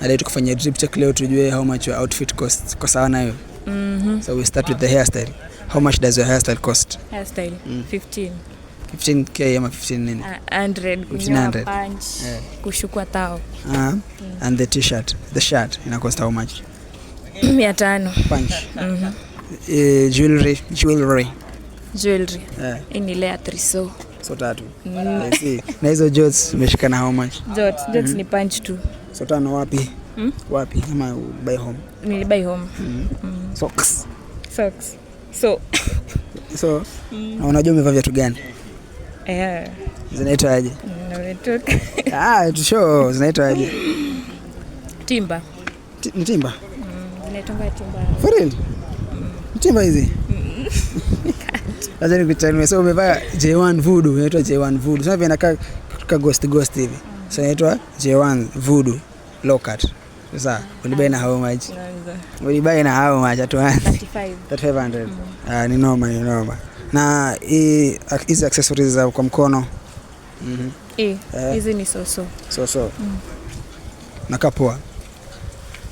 Hadi tukufanyia drip check leo tujue how much your outfit costs. Kwa sawa nayo. So we start with the hairstyle. How much does your hairstyle cost? Hairstyle 15. 15k ama 15 nini? 100 kunyoa punch. Kushukwa tao. And the t-shirt, the shirt ina cost how much? 500. Punch. Jewelry. Ni ile 300. So tatu. I see. Na hizo jots umeshikana how much? Jots ni punch tu. So tano wapi? Wapi? Ama buy home? Ni buy home. Socks. So unajua umevaa viatu gani? Zinaitwa aje? Tusho zinaitwa aje? Timba. Ni timba? Zinaitwa timba. For real? Timba hizi? Lazima nikuchane. So umevaa J1 Voodoo, inaitwa J1 Voodoo. Sasa hivi inakaa ghost hivi. So inaitwa J1 Voodoo low cut. Sasa ulibai na how much? Ulibai na how much? 3500. Ni noma. Na hizi accessories za kwa mkono. Hizi ni so. Na kapoa.